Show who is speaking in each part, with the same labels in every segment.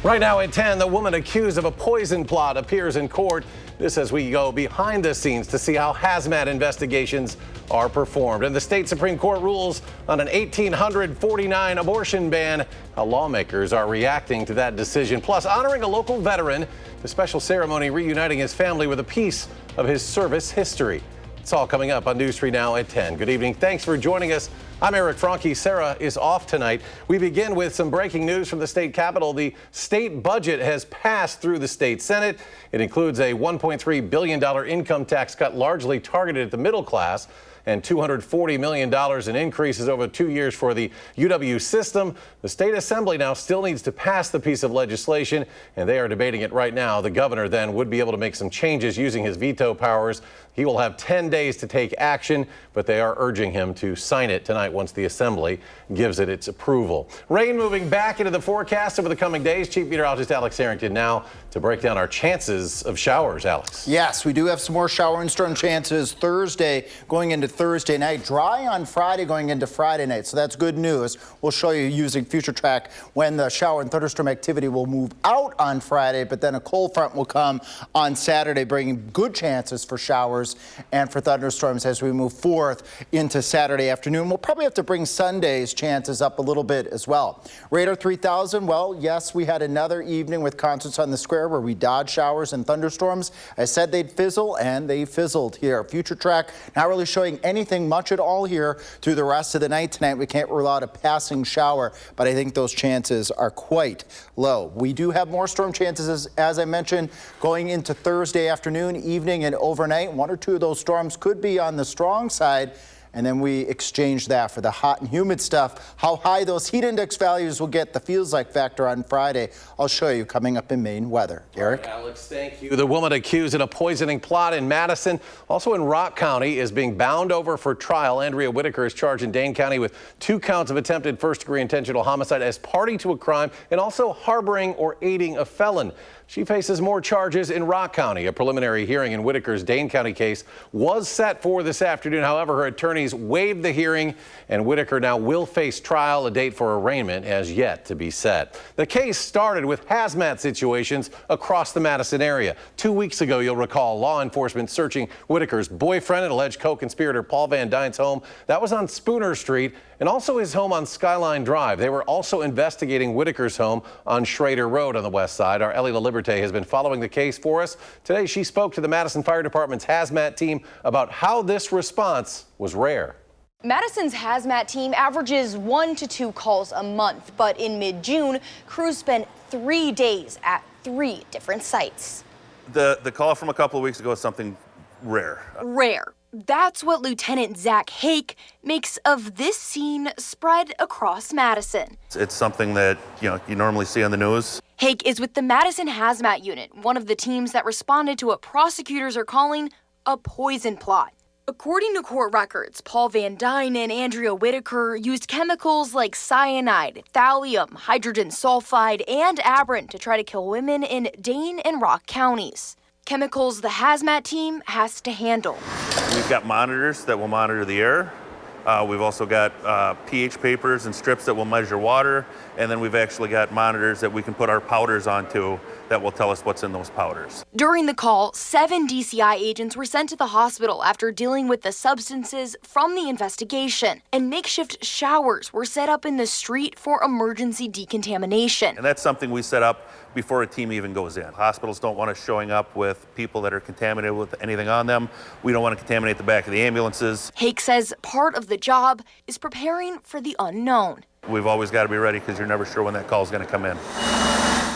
Speaker 1: Right now at 10, the woman accused of a poison plot appears in court. This as we go behind the scenes to see how hazmat investigations are performed. And the state Supreme Court rules on an 1849 abortion ban. How lawmakers are reacting to that decision. Plus, honoring a local veteran, the special ceremony reuniting his family with a piece of his service history. It's all coming up on News 3 Now at 10. Good evening. Thanks for joining us. I'm Eric Franke. Sarah is off tonight. We begin with some breaking news from the state capitol. The state budget has passed through the state Senate. It includes a $1.3 billion income tax cut largely targeted at the middle class and $240 million in increases over 2 years for the UW system. The state assembly now still needs to pass the piece of legislation, and they are debating it right now. The governor then would be able to make some changes using his veto powers. He will have 10 days to take action, but they are urging him to sign it tonight once the assembly gives it its approval. Rain moving back into the forecast over the coming days. Chief Meteorologist Alex Harrington now to break down our chances of showers. Alex.
Speaker 2: Yes, we do have some more shower and storm chances Thursday going into Thursday night. Dry on Friday going into Friday night, so that's good news. We'll show you using Future Track when the shower and thunderstorm activity will move out on Friday, but then a cold front will come on Saturday, bringing good chances for showers and for thunderstorms as we move forth into Saturday afternoon. We'll probably have to bring Sunday's chances up a little bit as well. Radar 3000, well, yes, we had another evening with concerts on the square where we dodged showers and thunderstorms. I said they'd fizzle, and they fizzled here. Future Track not really showing anything much at all here through the rest of the night tonight. We can't rule out a passing shower, but I think those chances are quite low. We do have more storm chances, as I mentioned, going into Thursday afternoon, evening, and overnight. One or two of those storms could be on the strong side, and then we exchange that for the hot and humid stuff. How high those heat index values will get, the feels like factor on Friday, I'll show you coming up in Maine weather. Eric?
Speaker 1: Right, Alex, thank you. The woman accused in a poisoning plot in Madison, also in Rock County, is being bound over for trial. Andrea Whitaker is charged in Dane County with 2 counts of attempted first-degree intentional homicide as party to a crime and also harboring or aiding a felon. She faces more charges in Rock County. A preliminary hearing in Whitaker's Dane County case was set for this afternoon. However, her attorneys waived the hearing, and Whitaker now will face trial. A date for arraignment has yet to be set. The case started with hazmat situations across the Madison area. 2 weeks ago, you'll recall, law enforcement searching Whitaker's boyfriend and alleged co-conspirator Paul Van Dyne's home. That was on Spooner Street, and also his home on Skyline Drive. They were also investigating Whitaker's home on Schrader Road on the west side. Our Ellie LaLiberte has been following the case for us. Today, she spoke to the Madison Fire Department's hazmat team about how this response was rare.
Speaker 3: Madison's hazmat team averages 1 to 2 calls a month, but in mid-June, crews spent 3 days at 3 different sites.
Speaker 4: The call from a couple of weeks ago is something rare.
Speaker 3: Rare. That's what Lieutenant Zach Hake makes of this scene spread across Madison.
Speaker 4: It's something that you normally see on the news.
Speaker 3: Hake is with the Madison Hazmat Unit, one of the teams that responded to what prosecutors are calling a poison plot. According to court records, Paul Van Dyne and Andrea Whitaker used chemicals like cyanide, thallium, hydrogen sulfide, and Abrin to try to kill women in Dane and Rock counties. Chemicals the hazmat team has to handle.
Speaker 4: We've got monitors that will monitor the air. We've also got pH papers and strips that will measure water. And then we've actually got monitors that we can put our powders onto that will tell us what's in those powders.
Speaker 3: During the call, 7 DCI agents were sent to the hospital after dealing with the substances from the investigation. And makeshift showers were set up in the street for emergency decontamination.
Speaker 4: And that's something we set up before a team even goes in. Hospitals don't want us showing up with people that are contaminated with anything on them. We don't want to contaminate the back of the ambulances.
Speaker 3: Hake says part of the job is preparing for the unknown.
Speaker 4: We've always got to be ready because you're never sure when that call is going to come in.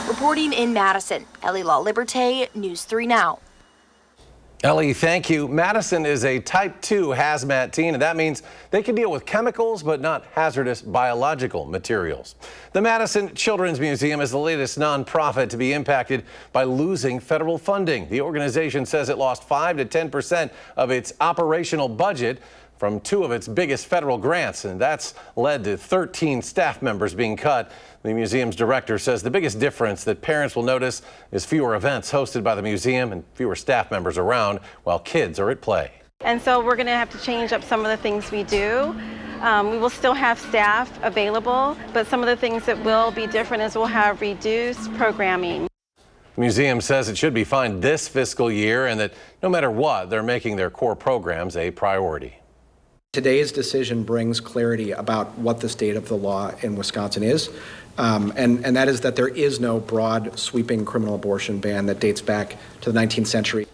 Speaker 3: Reporting in Madison, Ellie LaLiberte, News 3 Now.
Speaker 1: Ellie, thank you. Madison is a Type 2 hazmat team, and that means they can deal with chemicals but not hazardous biological materials. The Madison Children's Museum is the latest nonprofit to be impacted by losing federal funding. The organization says it lost 5 to 10% of its operational budget from 2 of its biggest federal grants, and that's led to 13 staff members being cut. The museum's director says the biggest difference that parents will notice is fewer events hosted by the museum and fewer staff members around while kids are at play.
Speaker 5: And so we're going to have to change up some of the things we do. We will still have staff available, but some of the things that will be different is we'll have reduced programming.
Speaker 1: The museum says it should be fine this fiscal year and that no matter what, they're making their core programs a priority.
Speaker 6: Today's decision brings clarity about what the state of the law in Wisconsin is, and that is that there is no broad, sweeping criminal abortion ban that dates back to the 19th century.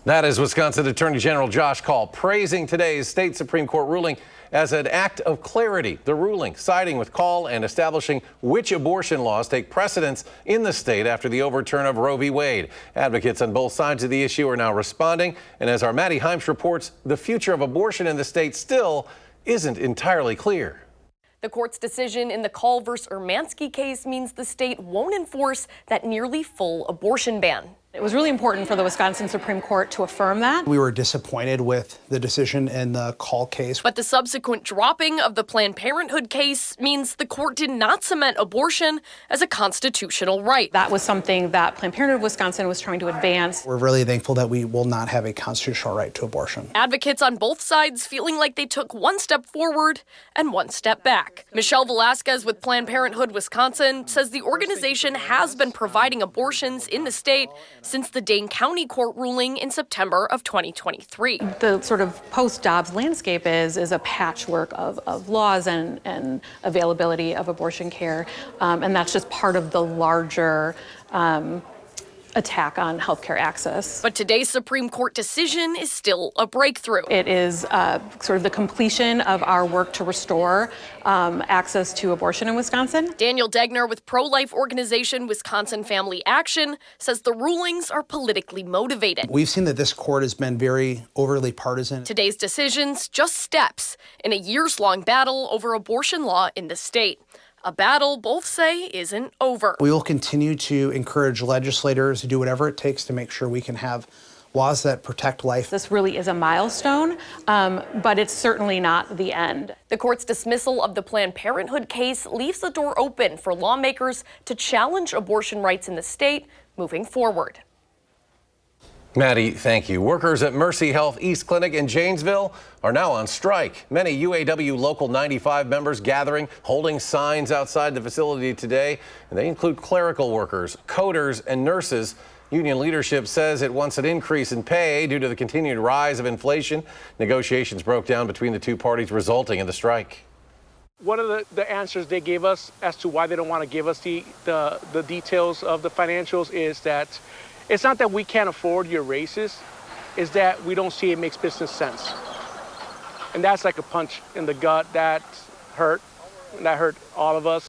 Speaker 1: That is Wisconsin Attorney General Josh Kaul praising today's state Supreme Court ruling as an act of clarity. The ruling siding with Kaul and establishing which abortion laws take precedence in the state after the overturn of Roe v. Wade. Advocates on both sides of the issue are now responding. And as our Maddie Heimsch reports, the future of abortion in the state still isn't entirely clear.
Speaker 7: The court's decision in the Kaul versus Urmanski case means the state won't enforce that nearly full abortion ban.
Speaker 8: It was really important for the Wisconsin Supreme Court to affirm that.
Speaker 9: We were disappointed with the decision in the Kaul case.
Speaker 7: But the subsequent dropping of the Planned Parenthood case means the court did not cement abortion as a constitutional right.
Speaker 8: That was something that Planned Parenthood of Wisconsin was trying to advance.
Speaker 9: We're really thankful that we will not have a constitutional right to abortion.
Speaker 7: Advocates on both sides feeling like they took one step forward and one step back. Michelle Velasquez with Planned Parenthood Wisconsin says the organization has been providing abortions in the state since the Dane County Court ruling in September of 2023.
Speaker 8: The sort of post-Dobbs landscape is a patchwork of laws and availability of abortion care, and that's just part of the larger attack on healthcare access.
Speaker 7: But today's Supreme Court decision is still a breakthrough.
Speaker 8: It is sort of the completion of our work to restore access to abortion in Wisconsin.
Speaker 7: Daniel Degner with pro-life organization Wisconsin Family Action says the rulings are politically motivated.
Speaker 9: We've seen that this court has been very overly partisan.
Speaker 7: Today's decisions just steps in a years-long battle over abortion law in the state. A battle both say isn't over.
Speaker 9: We will continue to encourage legislators to do whatever it takes to make sure we can have laws that protect life.
Speaker 8: This really is a milestone, but it's certainly not the end.
Speaker 7: The court's dismissal of the Planned Parenthood case leaves the door open for lawmakers to challenge abortion rights in the state moving forward.
Speaker 1: Maddie, thank you. Workers at Mercy Health East Clinic in Janesville are now on strike. Many UAW Local 95 members gathering, holding signs outside the facility today, and they include clerical workers, coders, and nurses. Union leadership says it wants an increase in pay due to the continued rise of inflation. Negotiations broke down between the two parties, resulting in the strike.
Speaker 10: One of the answers they gave us as to why they don't want to give us the details of the financials is that it's not that we can't afford your raises, it's that we don't see it makes business sense. And that's like a punch in the gut. That hurt all of us.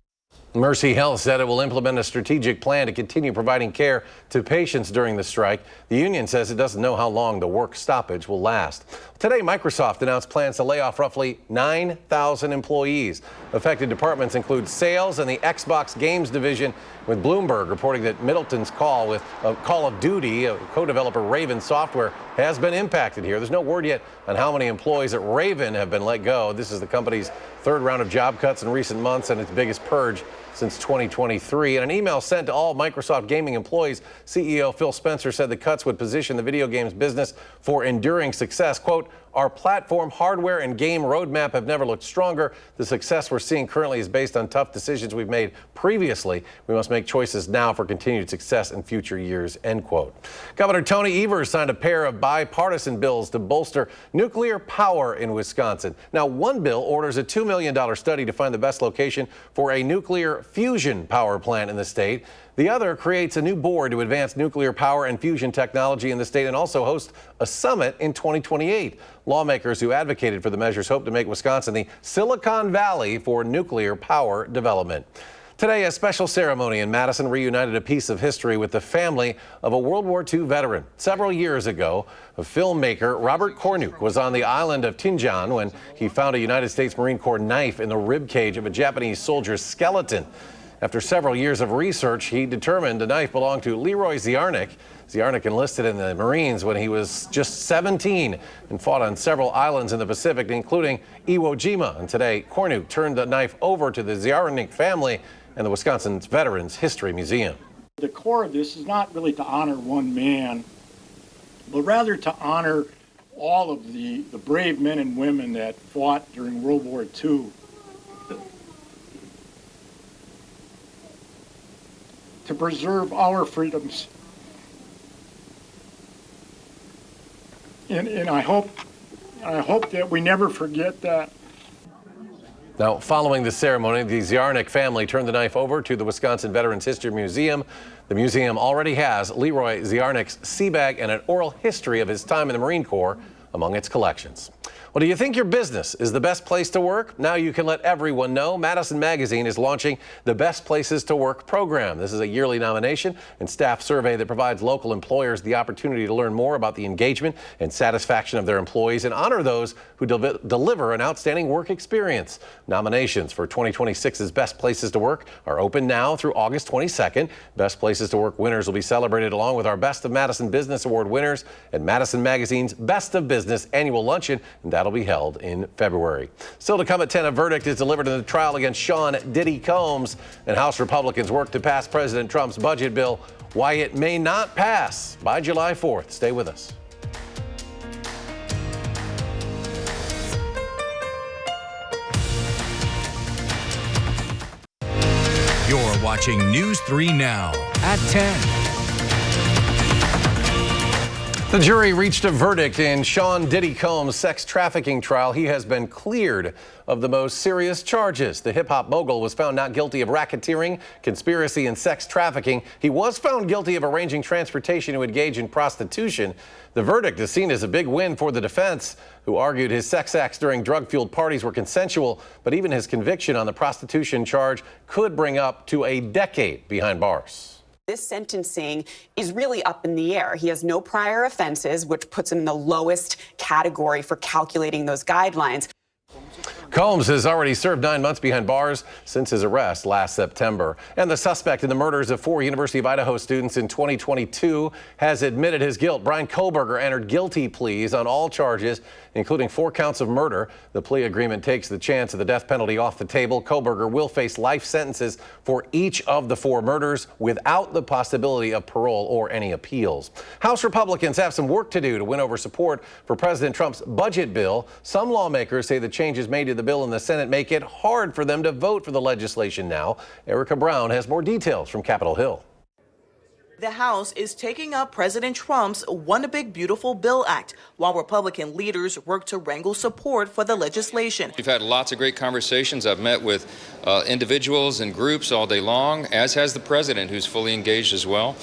Speaker 1: Mercy Health said it will implement a strategic plan to continue providing care to patients during the strike. The union says it doesn't know how long the work stoppage will last. Today, Microsoft announced plans to lay off roughly 9,000 employees. Affected departments include sales and the Xbox Games division, with Bloomberg reporting that Middleton's Call of Duty, co-developer Raven Software, has been impacted here. There's no word yet on how many employees at Raven have been let go. This is the company's third round of job cuts in recent months and its biggest purge since 2023. In an email sent to all Microsoft gaming employees, CEO Phil Spencer said the cuts would position the video games business for enduring success. Quote, "Our platform, hardware, and game roadmap have never looked stronger. The success we're seeing currently is based on tough decisions we've made previously. We must make choices now for continued success in future years," end quote. Governor Tony Evers signed a pair of bipartisan bills to bolster nuclear power in Wisconsin. Now, one bill orders a $2 million study to find the best location for a nuclear fusion power plant in the state. The other creates a new board to advance nuclear power and fusion technology in the state and also host a summit in 2028. Lawmakers who advocated for the measures hope to make Wisconsin the Silicon Valley for nuclear power development. Today, a special ceremony in Madison reunited a piece of history with the family of a World War II veteran. Several years ago, filmmaker Robert Cornuke was on the island of Tinjan when he found a United States Marine Corps knife in the rib cage of a Japanese soldier's skeleton. After several years of research, he determined the knife belonged to Leroy Ziarnik. Ziarnik enlisted in the Marines when he was just 17 and fought on several islands in the Pacific, including Iwo Jima. And today, Cornuke turned the knife over to the Ziarnik family and the Wisconsin Veterans History Museum.
Speaker 11: The core of this is not really to honor one man, but rather to honor all of the brave men and women that fought during World War II to preserve our freedoms. And I hope that we never forget that.
Speaker 1: Now, following the ceremony, the Ziarnik family turned the knife over to the Wisconsin Veterans History Museum. The museum already has Leroy Ziarnik's sea bag and an oral history of his time in the Marine Corps among its collections. Well, do you think your business is the best place to work? Now you can let everyone know. Madison Magazine is launching the Best Places to Work program. This is a yearly nomination and staff survey that provides local employers the opportunity to learn more about the engagement and satisfaction of their employees and honor those who deliver an outstanding work experience. Nominations for 2026's Best Places to Work are open now through August 22nd. Best Places to Work winners will be celebrated along with our Best of Madison Business Award winners at Madison Magazine's Best of Business annual luncheon, and that'll be held in February. Still to come at 10, a verdict is delivered in the trial against Sean Diddy Combs, and House Republicans work to pass President Trump's budget bill. Why it may not pass by July 4th. Stay with us.
Speaker 12: You're watching News 3 Now at 10.
Speaker 1: The jury reached a verdict in Sean Diddy Combs' sex trafficking trial. He has been cleared of the most serious charges. The hip-hop mogul was found not guilty of racketeering, conspiracy, and sex trafficking. He was found guilty of arranging transportation to engage in prostitution. The verdict is seen as a big win for the defense, who argued his sex acts during drug-fueled parties were consensual, but even his conviction on the prostitution charge could bring up to a decade behind bars.
Speaker 13: This sentencing is really up in the air. He has no prior offenses, which puts him in the lowest category for calculating those guidelines.
Speaker 1: Combs has already served 9 months behind bars since his arrest last September. And the suspect in the murders of 4 University of Idaho students in 2022 has admitted his guilt. Brian Koberger entered guilty pleas on all charges, including 4 counts of murder. The plea agreement takes the chance of the death penalty off the table. Koberger will face life sentences for each of the 4 murders without the possibility of parole or any appeals. House Republicans have some work to do to win over support for President Trump's budget bill. Some lawmakers say the changes made to the bill in the Senate make it hard for them to vote for the legislation now. Erica Brown has more details from Capitol Hill.
Speaker 14: The House is taking up President Trump's One Big Beautiful Bill Act, while Republican leaders work to wrangle support for the legislation.
Speaker 15: We've had lots of great conversations. I've met with individuals and groups all day long, as has the president, who's fully engaged as well,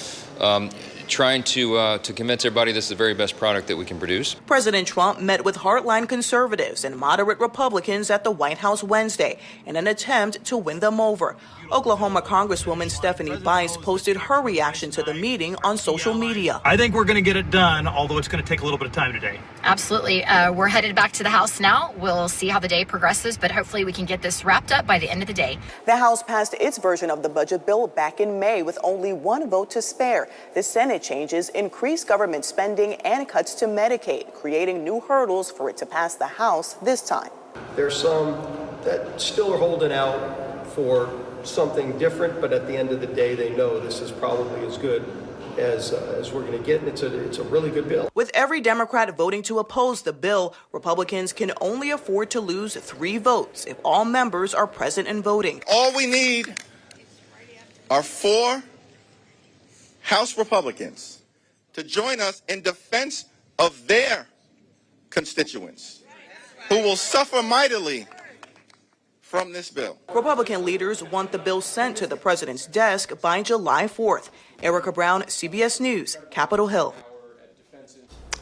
Speaker 15: trying to convince everybody this is the very best product that we can produce.
Speaker 14: President Trump met with hardline conservatives and moderate Republicans at the White House Wednesday in an attempt to win them over. Oklahoma Congresswoman Stephanie Bice posted her reaction to the meeting on social media.
Speaker 16: I think we're going to get it done, although it's going to take a little bit of time today.
Speaker 17: Absolutely. We're headed back to the House now. We'll see how the day progresses, but hopefully we can get this wrapped up by the end of the day.
Speaker 14: The House passed its version of the budget bill back in May with only 1 vote to spare. The Senate changes increase government spending and cuts to Medicaid, creating new hurdles for it to pass the House this time.
Speaker 18: There's some that still are holding out for something different, but at the end of the day, they know this is probably as good as we're going to get, and it's a really good bill.
Speaker 14: With every Democrat voting to oppose the bill, Republicans can only afford to lose 3 votes if all members are present and voting.
Speaker 19: All we need are 4 House Republicans to join us in defense of their constituents who will suffer mightily from this bill.
Speaker 14: Republican leaders want the bill sent to the president's desk by July 4th. Erica Brown, CBS News, Capitol Hill.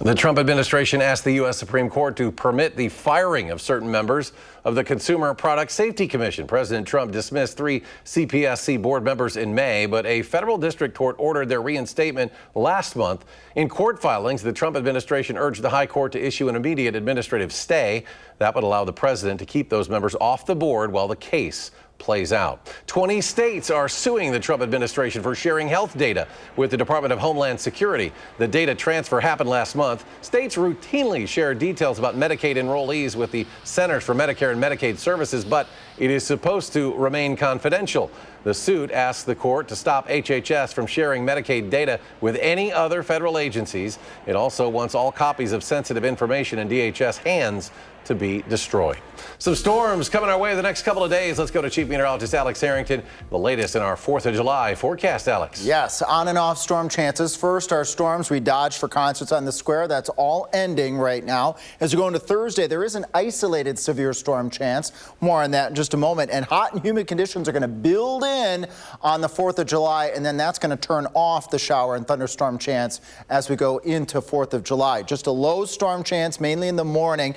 Speaker 1: The Trump administration asked the U.S. Supreme Court to permit the firing of certain members of the Consumer Product Safety Commission. President Trump dismissed 3 CPSC board members in May, but a federal district court ordered their reinstatement last month. In court filings, the Trump administration urged the high court to issue an immediate administrative stay. That would allow the president to keep those members off the board while the case plays out. 20 states are suing the Trump administration for sharing health data with the Department of Homeland Security. The data transfer happened last month. States routinely share details about Medicaid enrollees with the Centers for Medicare and Medicaid Services, but it is supposed to remain confidential. The suit asks the court to stop HHS from sharing Medicaid data with any other federal agencies. It also wants all copies of sensitive information in DHS hands to be destroyed. Some storms coming our way the next couple of days. Let's go to Chief Meteorologist Alex Harrington. The latest in our 4th of July forecast, Alex.
Speaker 2: Yes, on and off storm chances. First, our storms we dodged for concerts on the square. That's all ending right now. As we go into Thursday, there is an isolated severe storm chance. More on that in just a moment. And hot and humid conditions are going to build in on the 4th of July, and then that's going to turn off the shower and thunderstorm chance as we go into 4th of July. Just a low storm chance, mainly in the morning,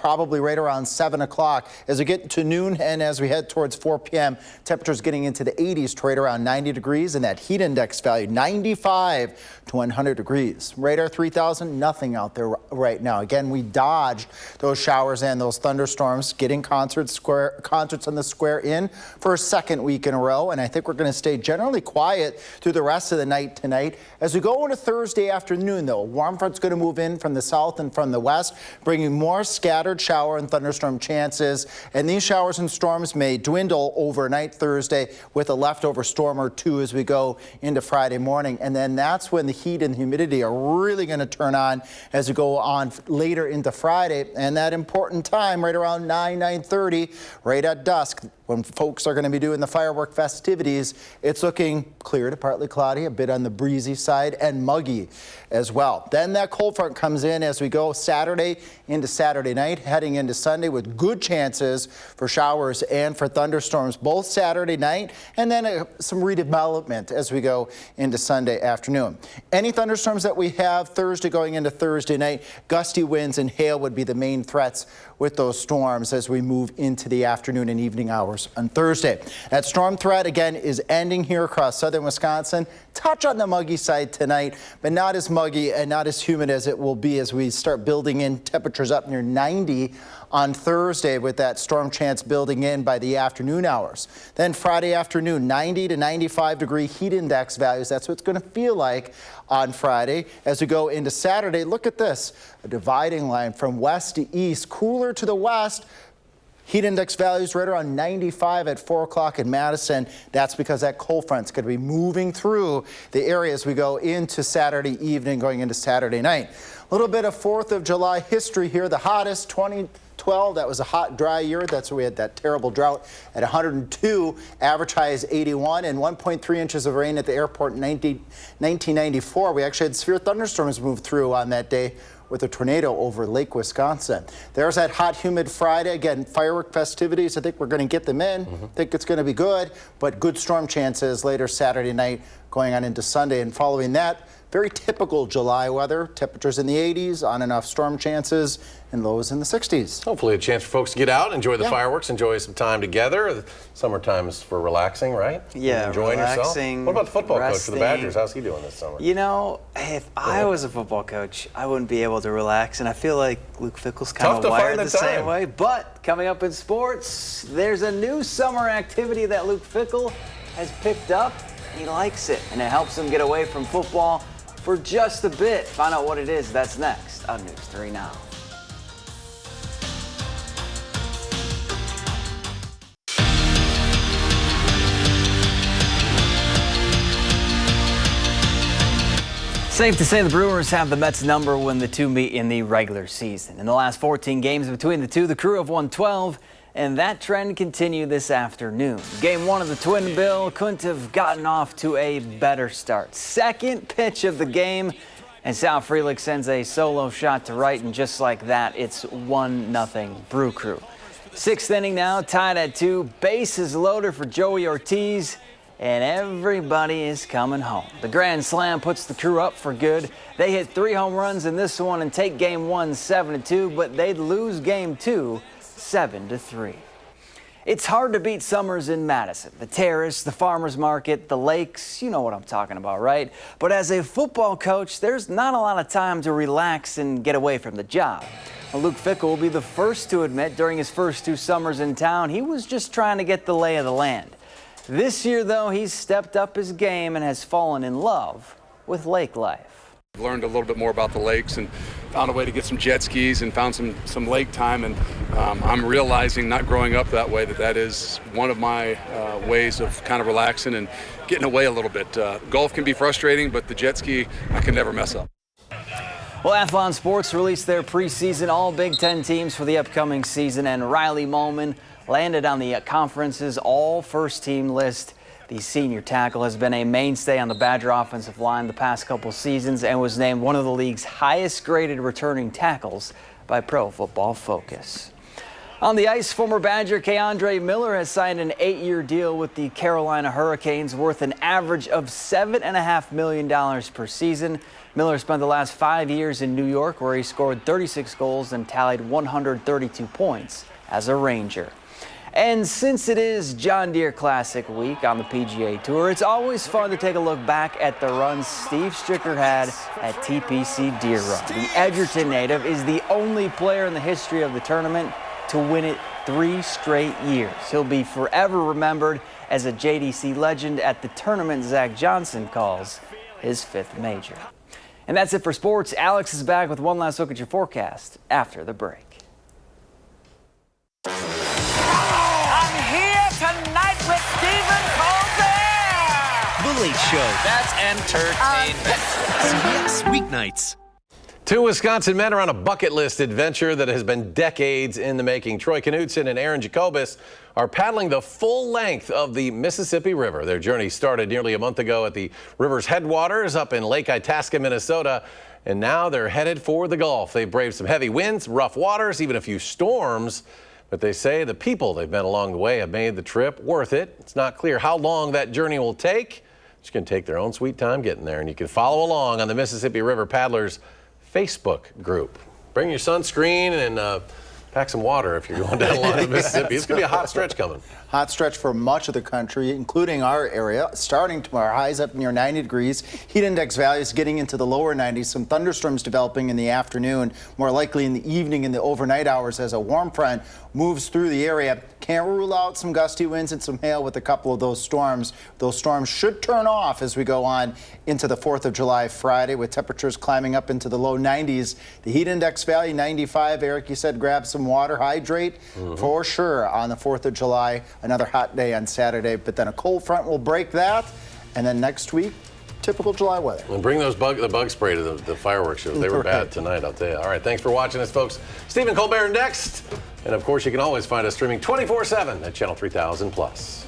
Speaker 2: probably right around 7 o'clock. As we get to noon and as we head towards 4 p.m., temperatures getting into the 80s to right around 90 degrees, and that heat index value 95 to 100 degrees. Radar 3000, nothing out there right now. Again, we dodged those showers and those thunderstorms, getting concerts on the square in for a second week in a row, and I think we're going to stay generally quiet through the rest of the night tonight. As we go into Thursday afternoon, though, warm front's going to move in from the south and from the west, bringing more scattered shower and thunderstorm chances, and these showers and storms may dwindle overnight Thursday with a leftover storm or two as we go into Friday morning, and then that's when the heat and humidity are really going to turn on as we go on later into Friday, and that important time right around 9:30, right at dusk, when folks are going to be doing the firework festivities. It's looking clear to partly cloudy, a bit on the breezy side, and muggy as well. Then that cold front comes in as we go Saturday into Saturday night, heading into Sunday with good chances for showers and for thunderstorms both Saturday night, and then some redevelopment as we go into Sunday afternoon. Any thunderstorms that we have Thursday going into Thursday night, gusty winds and hail would be the main threats with those storms as we move into the afternoon and evening hours on Thursday. That storm threat again is ending here across southern Wisconsin. Touch on the muggy side tonight, but not as muggy and not as humid as it will be as we start building in temperatures up near 90 on Thursday, with that storm chance building in by the afternoon hours. Then Friday afternoon, 90 to 95 degree heat index values. That's what it's going to feel like on Friday. As we go into Saturday, look at this, a dividing line from west to east, cooler to the west. Heat index values right around 95 at 4 o'clock in Madison. That's because that cold front's going to be moving through the area as we go into Saturday evening, going into Saturday night. A little bit of 4th of July history here. The hottest, 2012, that was a hot, dry year. That's where we had that terrible drought at 102, average high is 81, and 1.3 inches of rain at the airport in 1994. We actually had severe thunderstorms move through on that day with a tornado over Lake Wisconsin. There's that hot, humid Friday. Again, firework festivities, I think we're going to get them in. I think it's going to be good, but good storm chances later Saturday night going on into Sunday. And following that, very typical July weather, temperatures in the 80s, on and off storm chances, and lows in the 60s.
Speaker 1: Hopefully a chance for folks to get out, enjoy the fireworks, enjoy some time together. Summertime is for relaxing, right?
Speaker 20: Yeah,
Speaker 1: enjoying
Speaker 20: relaxing.
Speaker 1: Yourself. What about the football coach for the
Speaker 20: resting.
Speaker 1: Badgers? How's he doing this summer?
Speaker 20: You know, if I was a football coach, I wouldn't be able to relax, and I feel like Luke Fickell's kind of wired the same way. But coming up in sports, there's a new summer activity that Luke Fickell has picked up. He likes it, and it helps him get away from football for just a bit. Find out what it is. That's next on News 3 Now. Safe to say the Brewers have the Mets number when the two meet in the regular season. In the last 14 games between the two, the Crew have won 12, and that trend continued this afternoon. Game 1 of the Twin Bill couldn't have gotten off to a better start. Second pitch of the game, and Sal Frelick sends a solo shot to right, and just like that, it's 1-0 Brew Crew. 6th inning now, tied at 2, bases loaded for Joey Ortiz, and everybody is coming home. The grand slam puts the Crew up for good. They hit 3 home runs in this one and take game 1 7-2, but they'd lose game 2 7-3. It's hard to beat summers in Madison. The Terrace, the Farmers Market, the lakes, you know what I'm talking about, right? But as a football coach, there's not a lot of time to relax and get away from the job. Well, Luke Fickell will be the first to admit during his first 2 summers in town, he was just trying to get the lay of the land. This year, though, he's stepped up his game and has fallen in love with lake life.
Speaker 21: I've learned a little bit more about the lakes and found a way to get some jet skis and found some lake time. And I'm realizing, not growing up that way, that is one of my ways of kind of relaxing and getting away a little bit. Golf can be frustrating, but the jet ski, I can never mess up.
Speaker 20: Well, Athlon Sports released their preseason all Big Ten teams for the upcoming season, and Riley Mollman landed on the conference's all first-team list. The senior tackle has been a mainstay on the Badger offensive line the past couple seasons and was named one of the league's highest-graded returning tackles by Pro Football Focus. On the ice, former Badger Keandre Miller has signed an 8-year deal with the Carolina Hurricanes worth an average of $7.5 million per season. Miller spent the last 5 years in New York, where he scored 36 goals and tallied 132 points as a Ranger. And since it is John Deere Classic Week on the PGA Tour, it's always fun to take a look back at the runs Steve Stricker had at TPC Deere Run. The Edgerton native is the only player in the history of the tournament to win it 3 straight years. He'll be forever remembered as a JDC legend at the tournament Zach Johnson calls his 5th major. And that's it for sports. Alex is back with one last look at your forecast after the break.
Speaker 22: Tonight with Stephen Colbert.
Speaker 12: The Late Show. That's entertainment. CBS Weeknights.
Speaker 1: 2 Wisconsin men are on a bucket list adventure that has been decades in the making. Troy Knutson and Aaron Jacobus are paddling the full length of the Mississippi River. Their journey started nearly a month ago at the river's headwaters up in Lake Itasca, Minnesota, and now they're headed for the Gulf. They've braved some heavy winds, rough waters, even a few storms. But they say the people they've met along the way have made the trip worth it. It's not clear how long that journey will take. It's going to take their own sweet time getting there. And you can follow along on the Mississippi River Paddlers Facebook group. Bring your sunscreen and pack some water if you're going down along the Mississippi. It's going to be a hot stretch coming.
Speaker 2: Hot stretch for much of the country, including our area. Starting tomorrow, highs up near 90 degrees. Heat index values getting into the lower 90s. Some thunderstorms developing in the afternoon, more likely in the evening and the overnight hours as a warm front moves through the area. Can't rule out some gusty winds and some hail with a couple of those storms. Those storms should turn off as we go on into the 4th of July Friday, with temperatures climbing up into the low 90s. The heat index value 95. Eric, you said grab some water, hydrate for sure on the 4th of July. Another hot day on Saturday, but then a cold front will break that. And then next week, typical July weather.
Speaker 1: And bring the bug spray to the fireworks shows. They were bad tonight, I'll tell you. All right, thanks for watching us, folks. Stephen Colbert next. And of course, you can always find us streaming 24/7 at Channel 3000+.